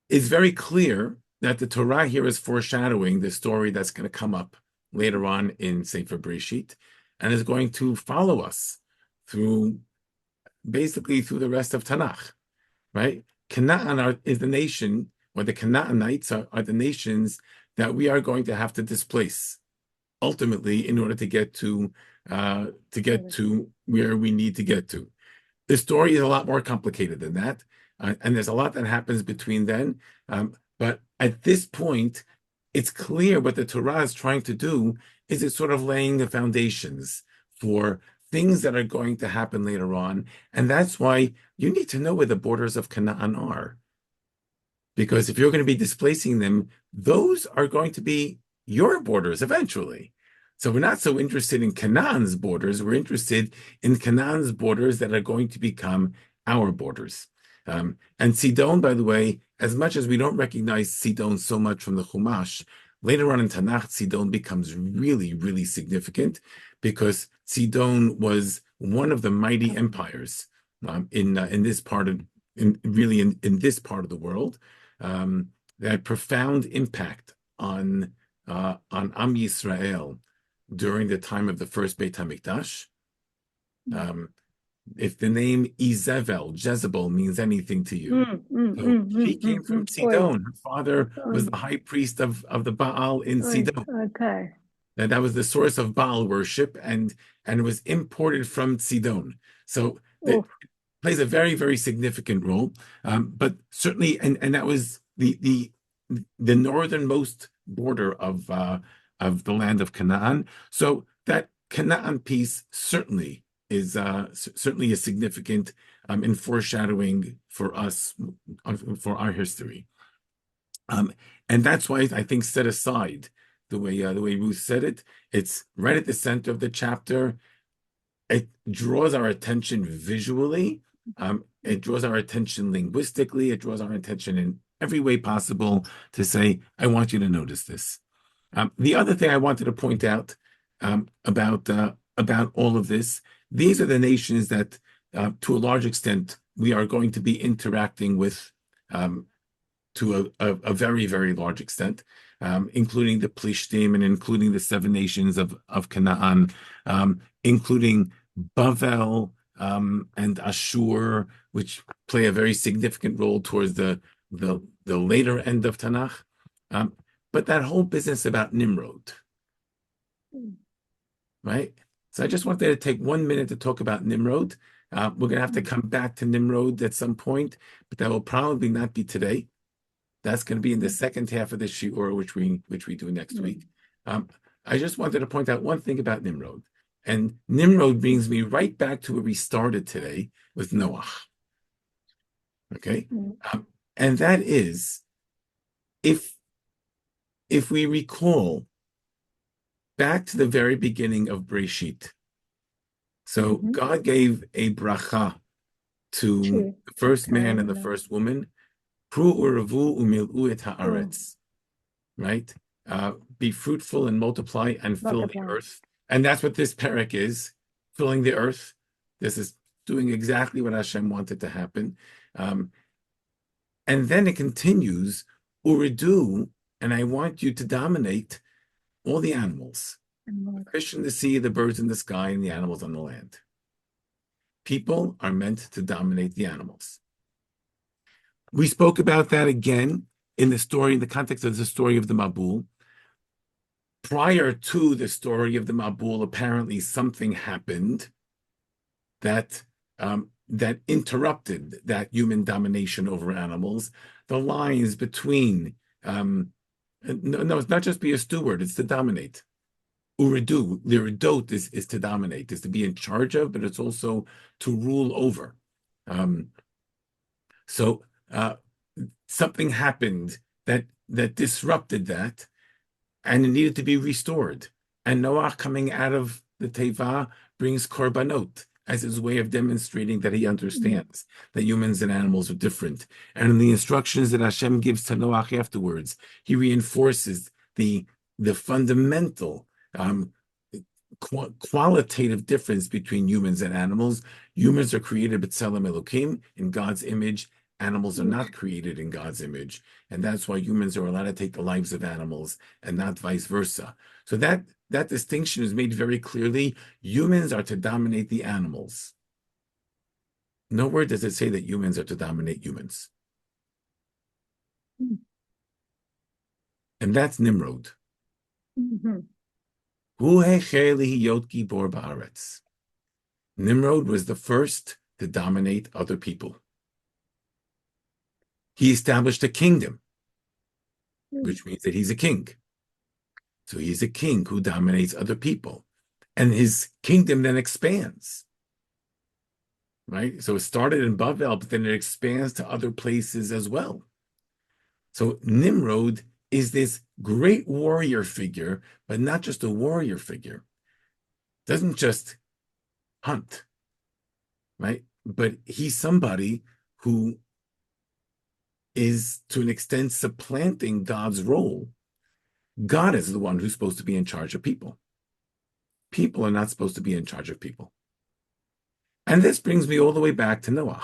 it's very clear that the Torah here is foreshadowing the story that's going to come up later on in Sefer Breisheet, and is going to follow us basically through the rest of Tanakh, right? Canaan is the nation, or the Canaanites are the nations that we are going to have to displace ultimately in order to get to where we need to get to. The story is a lot more complicated than that, and there's a lot that happens between then. But at this point, it's clear what the Torah is trying to do is it's sort of laying the foundations for things that are going to happen later on. And that's why you need to know where the borders of Canaan are. Because if you're going to be displacing them, those are going to be your borders eventually. So we're not so interested in Canaan's borders. We're interested in Canaan's borders that are going to become our borders. And Sidon, by the way, as much as we don't recognize Sidon so much from the Chumash, later on in Tanakh, Sidon becomes really, really significant because Sidon was one of the mighty empires in this part of this part of the world that had profound impact on Am Yisrael during the time of the first Beit HaMikdash. If the name Jezebel means anything to you, she came from Sidon. Her father was the high priest of the Baal in Sidon. Okay. That was the source of Baal worship, and it was imported from Sidon. So it plays a very, very significant role. But certainly, and that was the northernmost border of the land of Canaan. So that Canaan piece certainly is significant in foreshadowing for us for our history. And that's why I think set aside the way Ruth said it. It's right at the center of the chapter. It draws our attention visually. It draws our attention linguistically. It draws our attention in every way possible to say, I want you to notice this. The other thing I wanted to point out about all of this, these are the nations that, to a large extent, we are going to be interacting with to a very, very large extent, including the Plishtim and including the 7 nations of Canaan, including Bavel and Ashur, which play a very significant role towards the later end of Tanakh. But that whole business about Nimrod, right? So I just wanted to take 1 minute to talk about Nimrod. We're going to have to come back to Nimrod at some point, but that will probably not be today. That's going to be in the second half of the shiur, which we do next week. I just wanted to point out one thing about Nimrod. And Nimrod brings me right back to where we started today with Noah. Okay? And that is, if we recall back to the very beginning of Breisheet, so God gave a bracha to the first man and the first woman, Pru uravu umil'u et haaretz, right? Be fruitful and multiply and fill the earth. And that's what this parak is, filling the earth. This is doing exactly what Hashem wanted to happen. And then it continues, uridu, and I want you to dominate all the animals, the fish in the sea, the birds in the sky, and the animals on the land. People are meant to dominate the animals. We spoke about that again in the story, in the context of the story of the Mabul. Prior to the story of the Mabul, apparently something happened that that interrupted that human domination over animals. The lines between no, it's not just be a steward; it's to dominate. Uridu, liridot is to dominate, is to be in charge of, but it's also to rule over. So something happened that disrupted that, and it needed to be restored. And Noah, coming out of the Teva, brings korbanot as his way of demonstrating that he understands that humans and animals are different. And in the instructions that Hashem gives to Noah afterwards, he reinforces the fundamental qualitative difference between humans and animals. Humans are created b'tselem Elokim, in God's image. Animals are not created in God's image, and that's why humans are allowed to take the lives of animals and not vice versa. So that distinction is made very clearly. Humans are to dominate the animals. Nowhere does it say that humans are to dominate humans. And that's Nimrod. Nimrod was the first to dominate other people. He established a kingdom, which means that he's a king. So he's a king who dominates other people. And his kingdom then expands. Right? So it started in Bavel, but then it expands to other places as well. So Nimrod is this great warrior figure, but not just a warrior figure. Doesn't just hunt, right? But he's somebody who is, to an extent, supplanting God's role. God is the one who's supposed to be in charge of people. People are not supposed to be in charge of people. And this brings me all the way back to Noah.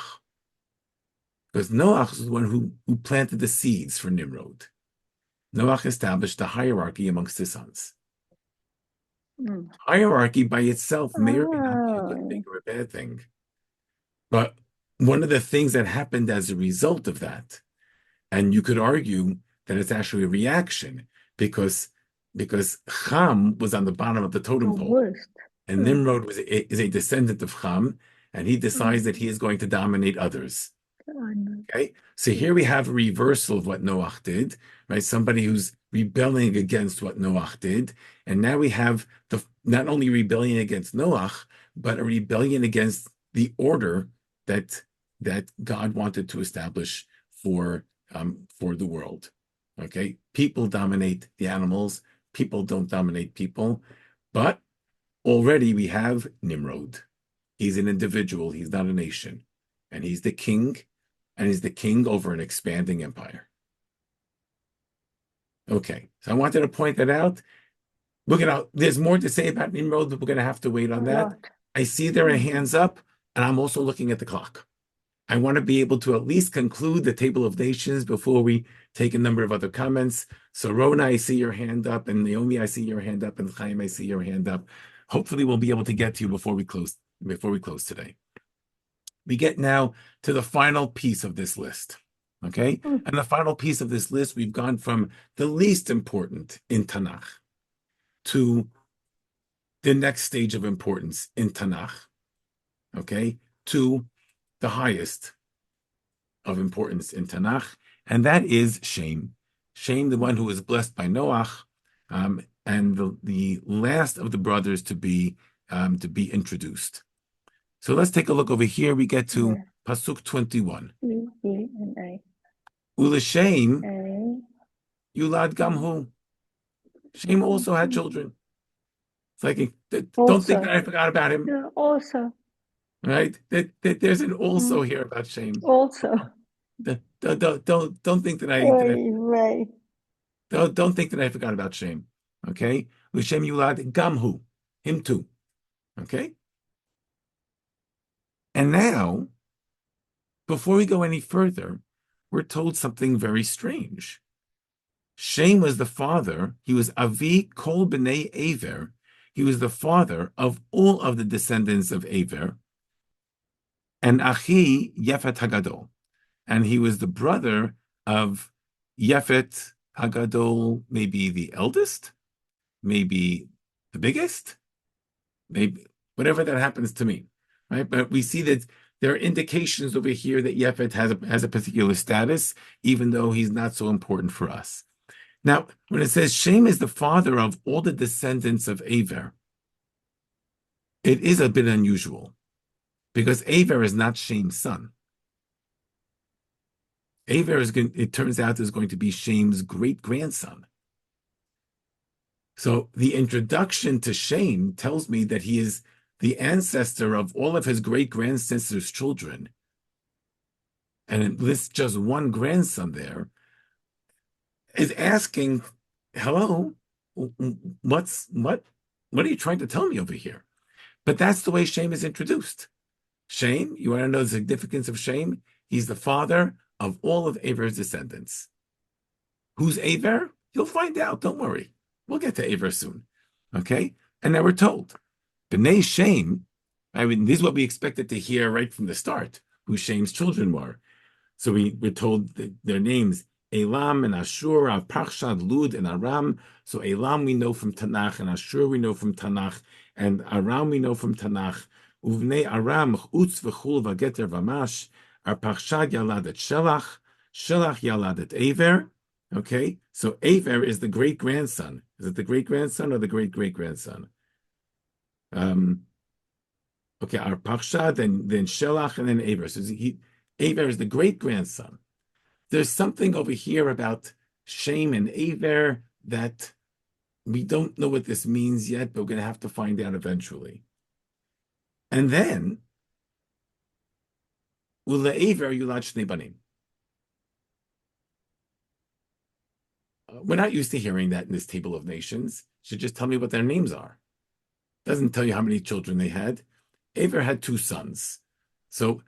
Because Noah is the one who planted the seeds for Nimrod. Noah established a hierarchy amongst his sons. Hierarchy by itself may or may not be a good thing or a bad thing. But one of the things that happened as a result of that, and you could argue that it's actually a reaction, because Ham was on the bottom of the totem pole, and Nimrod is a descendant of Ham, and he decides that he is going to dominate others. Okay, so here we have a reversal of what Noah did, right? Somebody who's rebelling against what Noah did, and now we have not only rebellion against Noah, but a rebellion against the order that God wanted to establish for the world. Okay, people dominate the animals, people don't dominate people, but already we have Nimrod. He's an individual, he's not a nation, and he's the king, and he's the king over an expanding empire. Okay, so I wanted to point that out. There's more to say about Nimrod, but we're going to have to wait on that. I see there are hands up, and I'm also looking at the clock. I want to be able to at least conclude the Table of Nations before we take a number of other comments. So Rona, I see your hand up, and Naomi, I see your hand up, and Chaim, I see your hand up. Hopefully we'll be able to get to you before we close today. We get now to the final piece of this list. Okay? And the final piece of this list, we've gone from the least important in Tanakh to the next stage of importance in Tanakh. Okay? To the highest of importance in Tanakh, and that is Shem. Shem, the one who was blessed by Noach, and the last of the brothers to be introduced. So let's take a look over here. We get to Pasuk 21. Ulashem Yulad Gamhu. Shem also had children. It's like, don't think that I forgot about him. No, also. Right? There's an also here about Shem. Also. Don't think that Right. don't think that I forgot about Shem. Okay? L'Shem Yulad Gamhu. Him too. Okay? And now, before we go any further, we're told something very strange. Shem was the father. He was Avi Kol B'nai Aver. He was the father of all of the descendants of Aver. And Achi Yefet Hagadol. And he was the brother of Yefet Hagadol, maybe the eldest, maybe the biggest, maybe whatever that happens to me, right? But we see that there are indications over here that Yefet has a particular status, even though he's not so important for us. Now, when it says Shem is the father of all the descendants of Aver, it is a bit unusual because Aver is not Shem's son. Aver it turns out, is going to be Shem's great-grandson. So the introduction to Shem tells me that he is the ancestor of all of his great-grandsister's children. And it lists just one grandson there, is asking, hello, what are you trying to tell me over here? But that's the way Shem is introduced. Shem, you want to know the significance of Shem? He's the father of all of Aver's descendants. Who's Aver? You'll find out, don't worry. We'll get to Aver soon, okay? And now we're told, B'nai Shem, I mean, this is what we expected to hear right from the start, who Shem's children were. So we're told their names, Elam and Ashur, Arpachshad, Lud, and Aram. So Elam we know from Tanakh, and Ashur we know from Tanakh, and Aram we know from Tanakh. Uvnei Aram, Utz v'chul v'geter v'amash, Arpachshad yalad et Shelach, Shelach yalad et Aver. Okay, so Aver is the great-grandson. Is it the great-grandson or the great-great-grandson? Okay, Arpachshad, then Shelach, and then Aver. So Aver is the great-grandson. There's something over here about Shem and Aver that we don't know what this means yet, but we're going to have to find out eventually. And then, Ule'aver yulad shnei banim. We're not used to hearing that in this table of nations. It should just tell me what their names are. It doesn't tell you how many children they had. Aver had 2 sons. So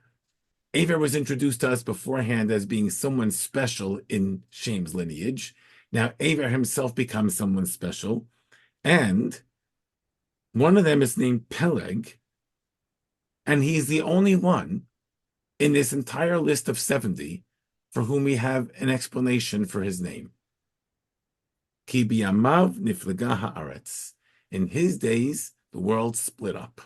Aver was introduced to us beforehand as being someone special in Shem's lineage. Now, Aver himself becomes someone special, and one of them is named Peleg, and he's the only one in this entire list of 70 for whom we have an explanation for his name. Ki biyamav niflega haaretz. In his days, the world split up.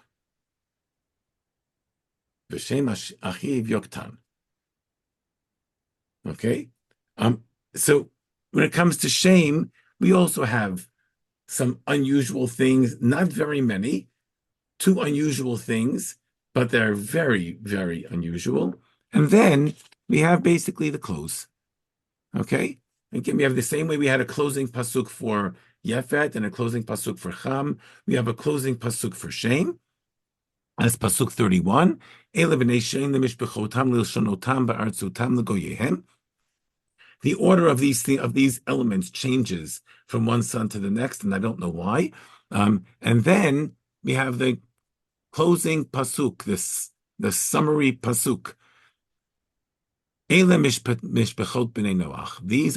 V'shem achiv Yoktan. Okay? So when it comes to Shem, we also have some unusual things, not very many, 2 unusual things, but they're very, very unusual. And then we have basically the close. Okay? Again, we have the same way we had a closing pasuk for Yefet and a closing pasuk for Cham. We have a closing pasuk for Shem. That's pasuk 31. The order of these elements changes from one son to the next, and I don't know why. And then we have the closing pasuk, the summary pasuk. These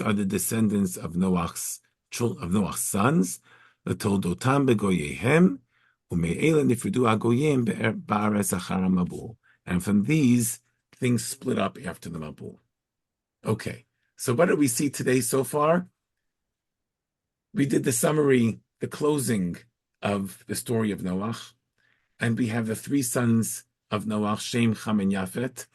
are the descendants of Noach's sons. And from these, things split up after the Mabul. Okay, so what did we see today so far? We did the summary, the closing of the story of Noach, and we have the 3 sons of Noach, Shem, Cham, and Yafet.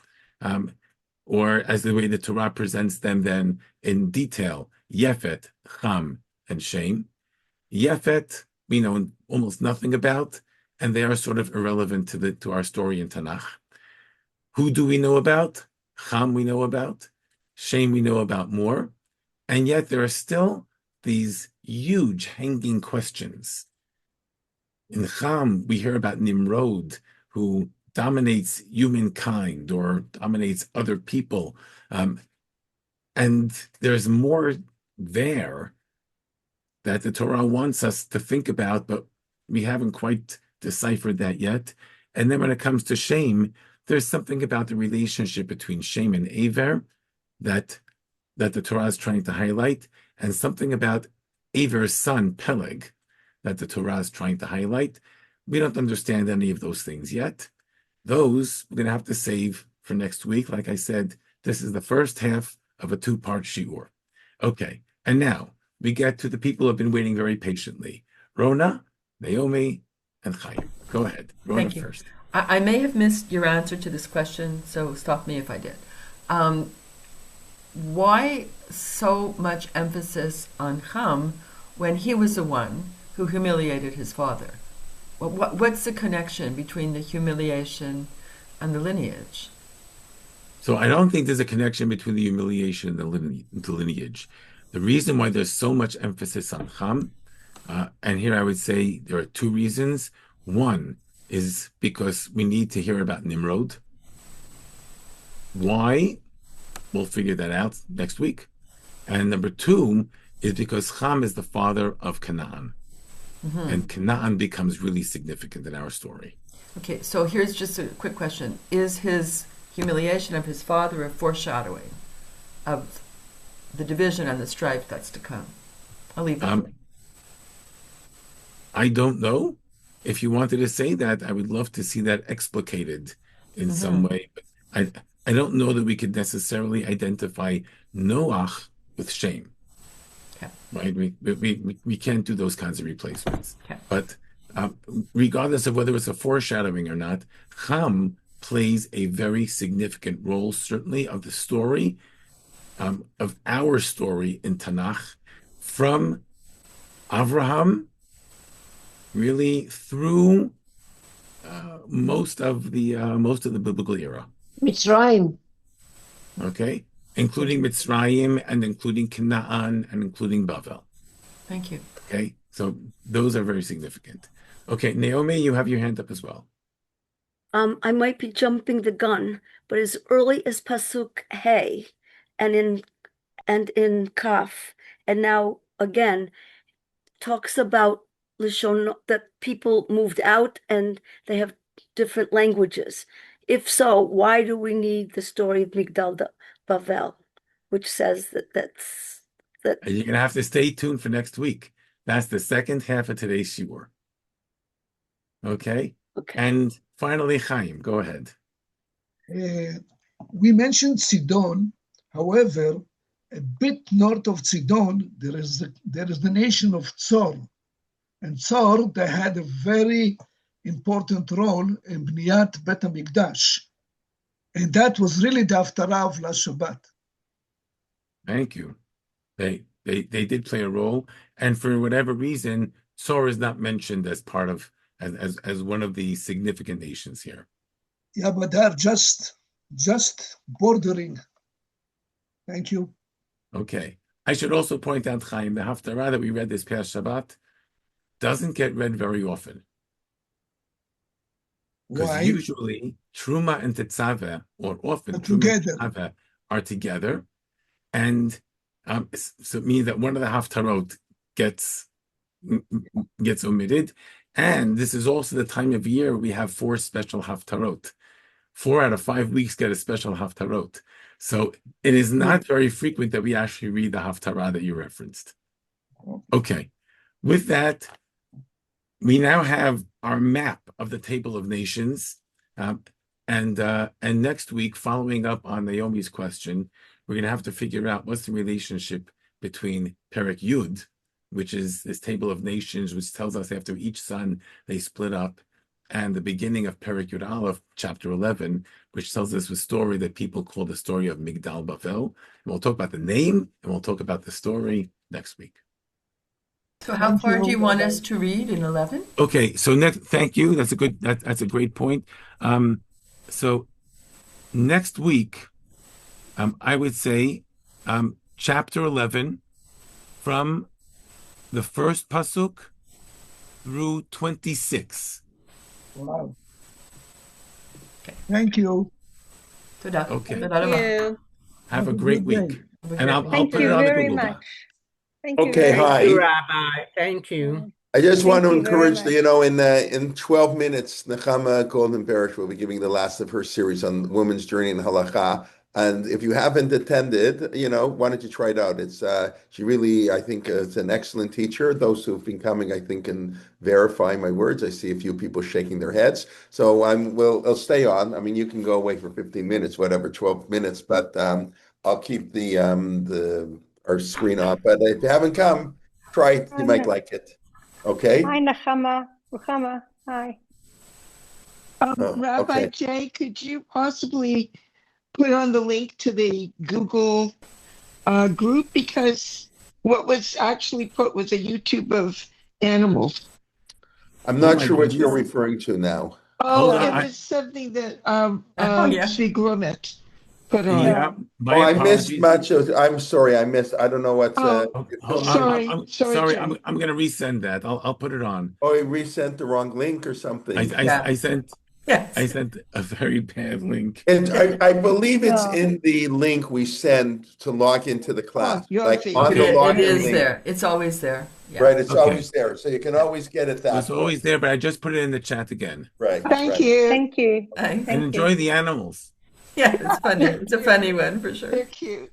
or as the way the Torah presents them then in detail, Yefet, Cham, and Shem. Yefet, we know almost nothing about, and they are sort of irrelevant to our story in Tanakh. Who do we know about? Cham we know about. Shem we know about more. And yet there are still these huge hanging questions. In Cham, we hear about Nimrod, who dominates humankind or dominates other people. And there's more there that the Torah wants us to think about, but we haven't quite deciphered that yet. And then when it comes to Shem, there's something about the relationship between Shem and Aver that the Torah is trying to highlight, and something about Aver's son, Peleg, that the Torah is trying to highlight. We don't understand any of those things yet. Those we're going to have to save for next week. Like I said, this is the first half of a two-part shiur. Okay, and now we get to the people who have been waiting very patiently. Rona, Naomi, and Chaim. Go ahead. Rona Thank you. first. I may have missed your answer to this question, so stop me if I did. Why so much emphasis on Ham when he was the one who humiliated his father? What's the connection between the humiliation and the lineage? So I don't think there's a connection between the humiliation and the lineage. The reason why there's so much emphasis on Ham, and here I would say there are two reasons. One is because we need to hear about Nimrod. Why? We'll figure that out next week. And number two is because Ham is the father of Canaan. And Canaan becomes really significant in our story. Okay, so here's just a quick question. Is his humiliation of his father a foreshadowing of the division and the strife that's to come? I'll leave that. I don't know. If you wanted to say that, I would love to see that explicated in some way. But I don't know that we could necessarily identify Noach with Shem. Okay. Right? We can't do those kinds of replacements. Okay. But regardless of whether it's a foreshadowing or not, Ham plays a very significant role, certainly, of the story, of our story in Tanakh, from Avraham really through most of the biblical era. Mitzrayim. Okay, including Mitzrayim and including Canaan and including Bavel. Thank you. Okay, so those are very significant. Okay, Naomi, you have your hand up as well. I might be jumping the gun, but as early as Pasuk Hey and in Kaf, and now again talks about Lishon, that people moved out and they have different languages. If so, why do we need the story of Migdal Bavel, which says that You're gonna have to stay tuned for next week. That's the second half of today's shiur. Okay. Okay. And finally, Chaim, go ahead. We mentioned Sidon. However, a bit north of Sidon, there is the nation of Tzor. And Tzor, they had a very important role in Bniyat Bet HaMikdash. And that was really the Haftarah of last Shabbat. Thank you. They did play a role, and for whatever reason, Tzor is not mentioned as part of as one of the significant nations here. Yeah, but they're just bordering. Thank you. Okay. I should also point out, Chaim, the Haftarah that we read this past Shabbat doesn't get read very often. Because Why? usually Truma and Tetzaveh, or often Are Truma and together. Tetzaveh, are together, and so it means that one of the Haftarot gets omitted. And this is also the time of year we have 4 special Haftarot. 4 out of 5 weeks get a special Haftarot. So it is not very frequent that we actually read the Haftarah that you referenced. Okay. With that, we now have our map of the Table of Nations. And next week, following up on Naomi's question, we're going to have to figure out what's the relationship between Perek Yud, which is this Table of Nations, which tells us after each son they split up, and the beginning of Perek Yud Aleph, chapter 11, which tells us a story that people call the story of Migdal Bavel. And we'll talk about the name, and we'll talk about the story next week. So how far do you want us to read in 11? Okay, so thank you. That's a great point. So next week, I would say chapter 11 from the first pasuk through 26. Wow. Okay. Thank you. Toda. Okay. Toda raba. Have a great week. And I'll Thank put you it on the very Google much. Doc. Thank you Okay, very hi. much. Thank you, Rabbi. Thank you. I just want to Thank you very encourage much. in 12 minutes, Nechama Golden Berish will be giving the last of her series on women's journey in Halacha. And if you haven't attended, why don't you try it out? It's she really, I think, is an excellent teacher. Those who've been coming, I think, can verify my words. I see a few people shaking their heads. So I'll stay on. I mean, you can go away for 15 minutes, whatever, 12 minutes, but I'll keep our screen on. But if you haven't come, try it. You might like it. Okay. Hi, Nechama. Ruchama. Hi. Rabbi Okay. Jay, could you possibly put on the link to the Google group? Because what was actually put was a YouTube of animals. I'm not my sure what you're goodness. referring to now. Hold Oh, on, it I- was something that yeah. Sri Grumet put on. Yeah, my I missed apologies. much of. I'm sorry, I missed. I don't know what's. Oh, sorry, I'm sorry, sorry. Jay. I'm going to resend that. I'll put it on. Oh, he resent the wrong link or something. Yeah. I sent Yes. a very bad link. And I believe it's Yeah. in the link we send to log into the class. you're Like the- on It, the it login is link. there. It's always there. Yeah. Right, it's Okay. always there. So you can always get it that It's way. always there, but I just put it in the chat again. Right. Thank right. you. Thank you. Thanks. Thank And enjoy you. the animals. Yeah, it's funny. It's a funny one for sure. They're cute.